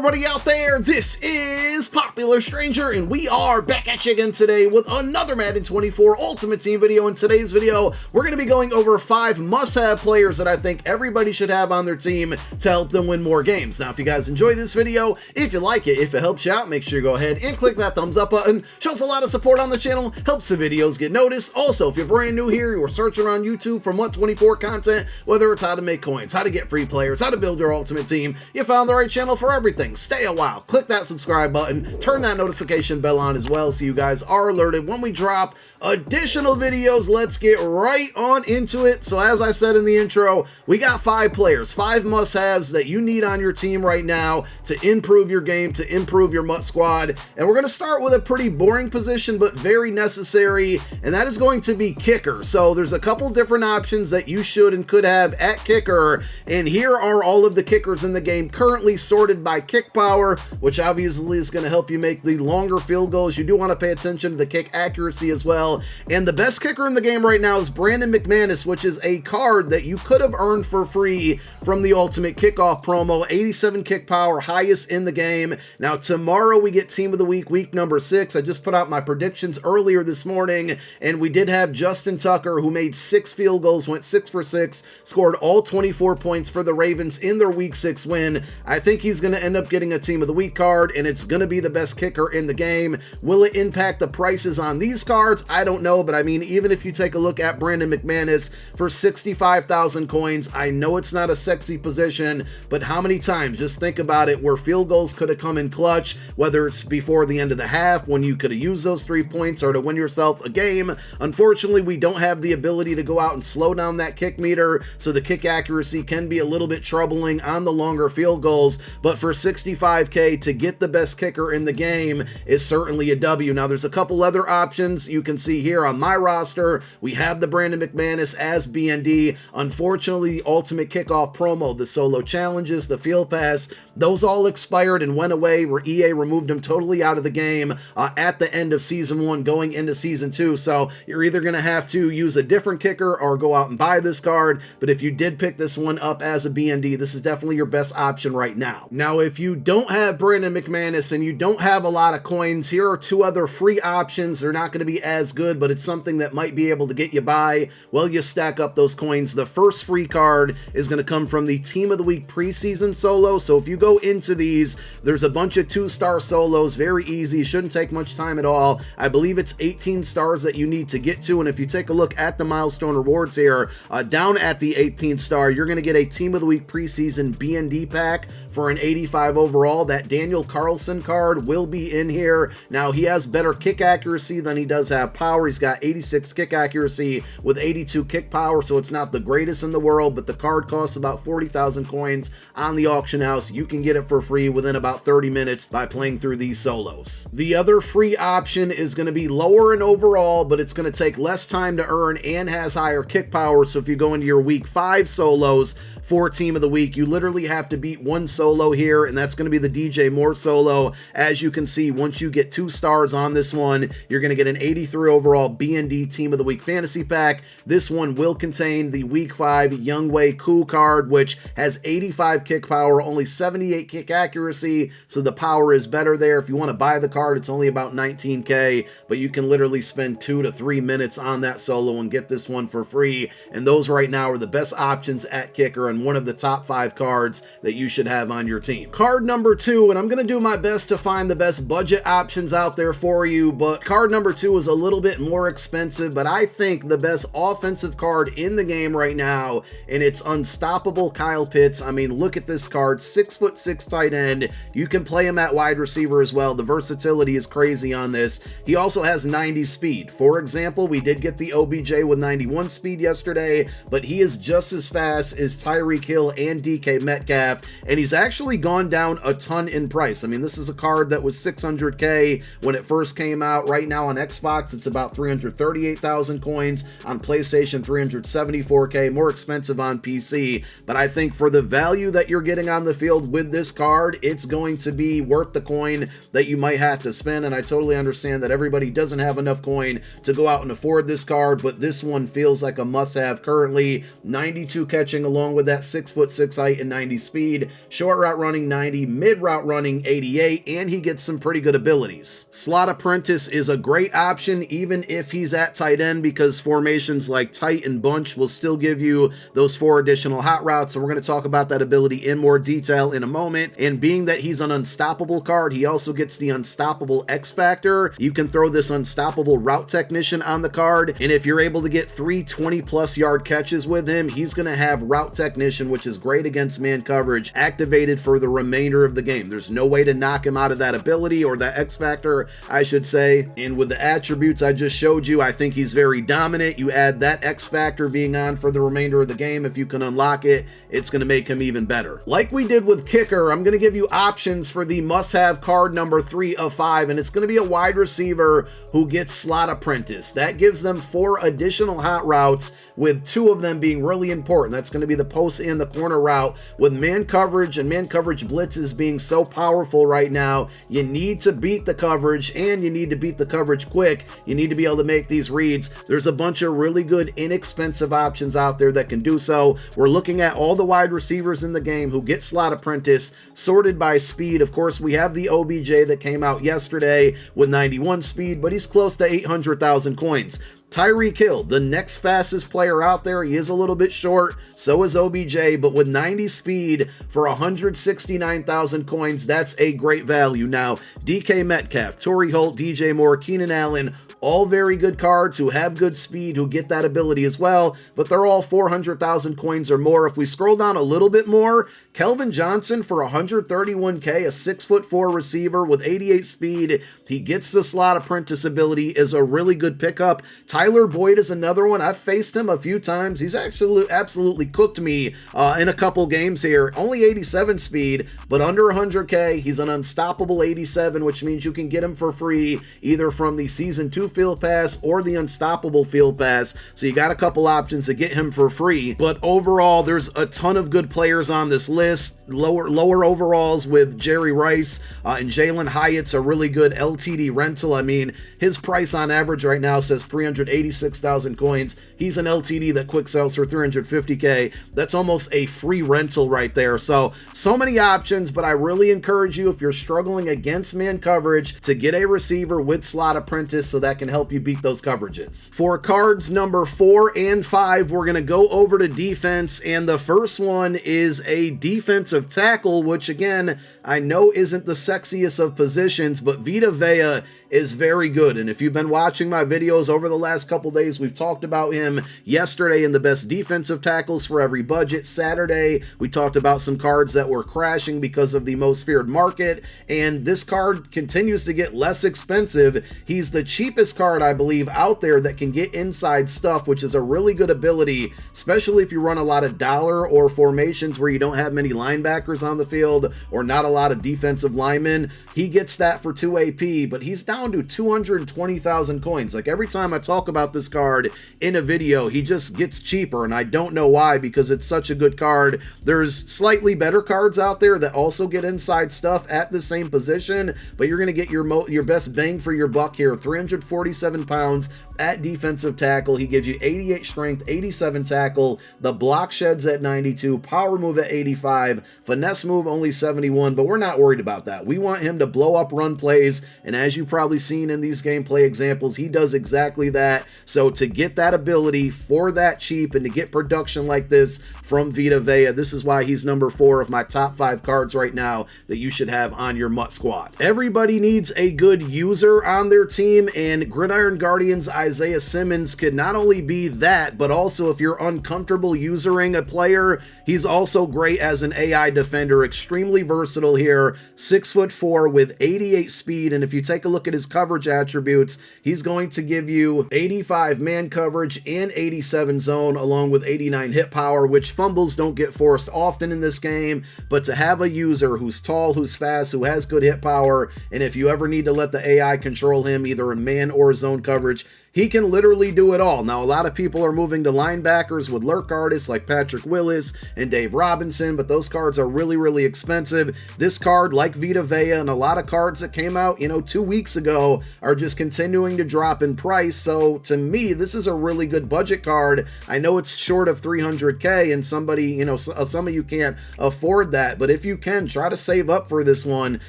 everybody out there? This is Popular Stranger, and we are back at you again today with another Madden 24 Ultimate Team video. In today's video, we're going to be going over 5 must-have players that I think everybody should have on their team to help them win more games. Now, if you guys enjoy this video, if you like it, if it helps you out, make sure you go ahead and click that thumbs up button. Shows a lot of support on the channel, helps the videos get noticed. Also, if you're brand new here, you're searching around YouTube for MUT 24 content, whether it's how to make coins, how to get free players, how to build your ultimate team, you found the right channel for everything. Stay a while, click that subscribe button, turn that notification bell on as well so you guys are alerted when we drop additional videos. Let's get right on into it. So as I said in the intro, we got 5 players, 5 must-haves that you need on your team right now to improve your game, to improve your MUT squad. And we're going to start with a pretty boring position but very necessary, and that is going to be kicker. So there's a couple different options that you should and could have at kicker, and here are all of the kickers in the game currently sorted by kick power, which obviously is going to help you make the longer field goals. You do want to pay attention to the kick accuracy as well. And the best kicker in the game right now is Brandon McManus, which is a card that you could have earned for free from the Ultimate Kickoff promo. 87 kick power, highest in the game. Now tomorrow we get Team of the Week, week number 6. I just put out my predictions earlier this morning, and we did have Justin Tucker, who made 6 field goals, went 6 for 6, scored all 24 points for the Ravens in their week 6 win. I think he's going to end up getting a Team of the Week card, and it's going to be the best kicker in the game. Will it impact the prices on these cards? I don't know, but I mean, even if you take a look at Brandon McManus for 65,000 coins, I know it's not a sexy position, but how many times, just think about it, where field goals could have come in clutch, whether it's before the end of the half when you could have used those 3 points or to win yourself a game. Unfortunately, we don't have the ability to go out and slow down that kick meter, so the kick accuracy can be a little bit troubling on the longer field goals, but for 65k to get the best kicker in the game is certainly a W. Now there's a couple other options you can see here on my roster. We have the Brandon McManus as BND. Unfortunately, the Ultimate Kickoff promo, the solo challenges, the field pass, those all expired and went away, where EA removed them totally out of the game at the end of season 1 going into season 2. So you're either going to have to use a different kicker or go out and buy this card. But if you did pick this one up as a BND, this is definitely your best option right now. Now, if you don't have Brandon McManus and you don't have a lot of coins, here are 2 other free options. They're not going to be as good, but it's something that might be able to get you by while you stack up those coins. The first free card is going to come from the Team of the Week preseason solo. So if you go into these, there's a bunch of 2-star solos, very easy, shouldn't take much time at all. I believe it's 18 stars that you need to get to, and if you take a look at the milestone rewards here, down at the 18th star, you're going to get a Team of the Week preseason BND pack for an 85 overall. That Daniel Carlson card will be in here. Now, he has better kick accuracy than he does have power. He's got 86 kick accuracy with 82 kick power, so it's not the greatest in the world, but the card costs about 40,000 coins on the auction house. You can get it for free within about 30 minutes by playing through these solos. The other free option is going to be lower in overall, but it's going to take less time to earn and has higher kick power. So if you go into your week 5 solos for Team of the Week, you literally have to beat 1 solo here, and that's going to be the DJ Moore solo. As you can see, once you get 2 stars on this one, you're going to get an 83 overall BND Team of the Week fantasy pack. This one will contain the week 5 Youngway Koo card, which has 85 kick power, only 78 kick accuracy, so the power is better there. If you want to buy the card, it's only about 19k, but you can literally spend 2 to 3 minutes on that solo and get this one for free, and those right now are the best options at kicker and one of the top 5 cards that you should have on your team. Card number 2, and I'm going to do my best to find the best budget options out there for you, but card number 2 is a little bit more expensive, but I think the best offensive card in the game right now, and it's Unstoppable Kyle Pitts. I mean, look at this card, 6'6" tight end. You can play him at wide receiver as well. The versatility is crazy on this. He also has 90 speed. For example, we did get the OBJ with 91 speed yesterday, but he is just as fast as Tyreek Hill and DK Metcalf, and he's actually gone down a ton in price. I mean, this is a card that was 600k when it first came out. Right now on Xbox, it's about 338,000 coins. On PlayStation, 374k, more expensive on PC, but I think for the value that you're getting on the field with this card, it's going to be worth the coin that you might have to spend, and I totally understand that everybody doesn't have enough coin to go out and afford this card, but this one feels like a must-have currently. 92 catching along with that 6'6" height and 90 speed. Sure, short route running 90, mid route running 88, and he gets some pretty good abilities. Slot apprentice is a great option even if he's at tight end, because formations like tight and bunch will still give you those 4 additional hot routes. So we're going to talk about that ability in more detail in a moment. And being that he's an unstoppable card, he also gets the unstoppable X factor. You can throw this unstoppable route technician on the card, and if you're able to get 3 20+ yard catches with him, he's going to have route technician, which is great against man coverage, activated for the remainder of the game. There's no way to knock him out of that ability, or that X factor, I should say. And with the attributes I just showed you, I think he's very dominant. You add that X factor being on for the remainder of the game, if you can unlock it, it's going to make him even better. Like we did with kicker, I'm going to give you options for the must-have card number 3 of 5, and it's going to be a wide receiver who gets slot apprentice. That gives them 4 additional hot routes, with 2 of them being really important. That's going to be the post and the corner route. With man coverage and man coverage blitzes being so powerful right now, you need to beat the coverage, and you need to beat the coverage quick. You need to be able to make these reads. There's a bunch of really good inexpensive options out there that can do so. We're looking at all the wide receivers in the game who get slot apprentice, sorted by speed. Of course, we have the OBJ that came out yesterday with 91 speed, but he's close to 800,000 coins. Tyreek Hill, the next fastest player out there. He is a little bit short, so is OBJ, but with 90 speed for 169,000 coins, that's a great value. Now, DK Metcalf, Torrey Holt, DJ Moore, Keenan Allen, all very good cards who have good speed, who get that ability as well, but they're all 400,000 coins or more. If we scroll down a little bit more, Kelvin Johnson for 131K, a 6'4" receiver with 88 speed. He gets the slot apprentice ability, is a really good pickup. Tyler Boyd is another one. I've faced him a few times. He's actually absolutely cooked me in a couple games here. Only 87 speed, but under 100K. He's an unstoppable 87, which means you can get him for free either from the Season 2 Field Pass or the Unstoppable Field Pass. So you got a couple options to get him for free. But overall, there's a ton of good players on this list. Lower overalls with Jerry Rice and Jalen Hyatt's a really good LTD rental. I mean, his price on average right now says 386,000 coins. He's an LTD that quick sells for 350K. That's almost a free rental right there. So many options, but I really encourage you, if you're struggling against man coverage, to get a receiver with slot apprentice so that can help you beat those coverages. For cards number 4 and 5, we're going to go over to defense, and the first one is a defensive tackle, which again, I know isn't the sexiest of positions, but Vita Vea is very good. And if you've been watching my videos over the last couple days, we've talked about him yesterday in the best defensive tackles for every budget. Saturday, we talked about some cards that were crashing because of the most feared market, and this card continues to get less expensive. He's the cheapest card, I believe, out there that can get inside stuff, which is a really good ability, especially if you run a lot of dollar or formations where you don't have many linebackers on the field or not a lot of defensive linemen. He gets that for 2 AP, but he's down to 220,000 coins. Like, every time I talk about this card in a video, he just gets cheaper, and I don't know why, because it's such a good card. There's slightly better cards out there that also get inside stuff at the same position, but you're going to get your best bang for your buck here. 347 pounds at defensive tackle. He gives you 88 strength, 87 tackle, the block sheds at 92, power move at 85, finesse move only 71, but we're not worried about that. We want him to blow up run plays, and as you've probably seen in these gameplay examples, he does exactly that. So to get that ability for that cheap and to get production like this from Vita Vea, this is why he's number 4 of my top 5 cards right now that you should have on your MUT squad. Everybody needs a good user on their team, and Gridiron Guardians Isaiah Simmons could not only be that, but also if you're uncomfortable usering a player, he's also great as an AI defender. Extremely versatile here, 6'4" with 88 speed, and if you take a look at his coverage attributes, he's going to give you 85 man coverage and 87 zone, along with 89 hit power, which fumbles don't get forced often in this game, but to have a user who's tall, who's fast, who has good hit power, and if you ever need to let the AI control him either in man or zone coverage, he can literally do it all. Now, a lot of people are moving to linebackers with lurk artists like Patrick Willis and Dave Robinson, but those cards are really, really expensive. This card, like Vita Vea and a lot of cards that came out, 2 weeks ago, are just continuing to drop in price. So to me, this is a really good budget card. I know it's short of 300K, and somebody, some of you can't afford that, but if you can, try to save up for this one.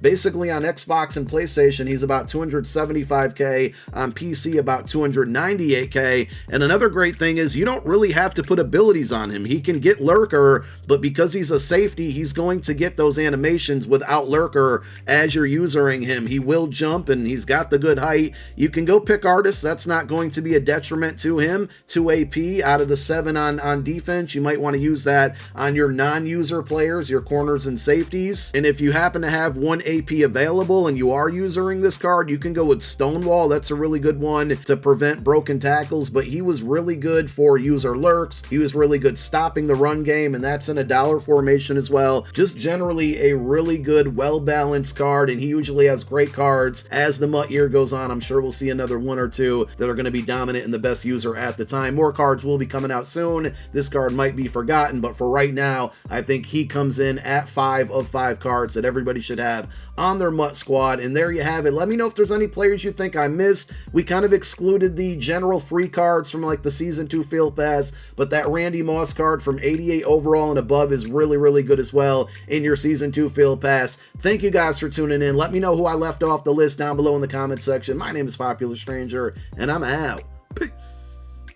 Basically on Xbox and PlayStation, he's about 275K, on PC about 298K, and another great thing is you don't really have to put abilities on him. He can get Lurker, but because he's a safety, he's going to get those animations without Lurker as you're using him. He will jump, and he's got the good height. You can go pick artists. That's not going to be a detriment to him. 2 AP out of the 7 on defense. You might want to use that on your non-user players, your corners and safeties. And if you happen to have 1 AP available and you are using this card, you can go with Stonewall. That's a really good one to prevent broken tackles, but he was really good for user lurks. He was really good stopping the run game, and that's in a dollar formation as well. Just generally a really good, well-balanced card, and he usually has great cards. As the MUT year goes on, I'm sure we'll see another 1 or 2 that are going to be dominant and the best user at the time. More cards will be coming out soon. This card might be forgotten, but for right now, I think he comes in at 5 of 5 cards that everybody should have on their MUT squad. And there you have it. Let me know if there's any players you think I missed. We kind of excluded the general free cards from like the Season 2 Field Pass, but that Randy Moss card from 88 overall and above is really, really good as well in your Season 2 Field Pass. Thank you guys for tuning in. Let me know who I left off the list down below in the comment section. My name is Popular Stranger, and I'm out. Peace.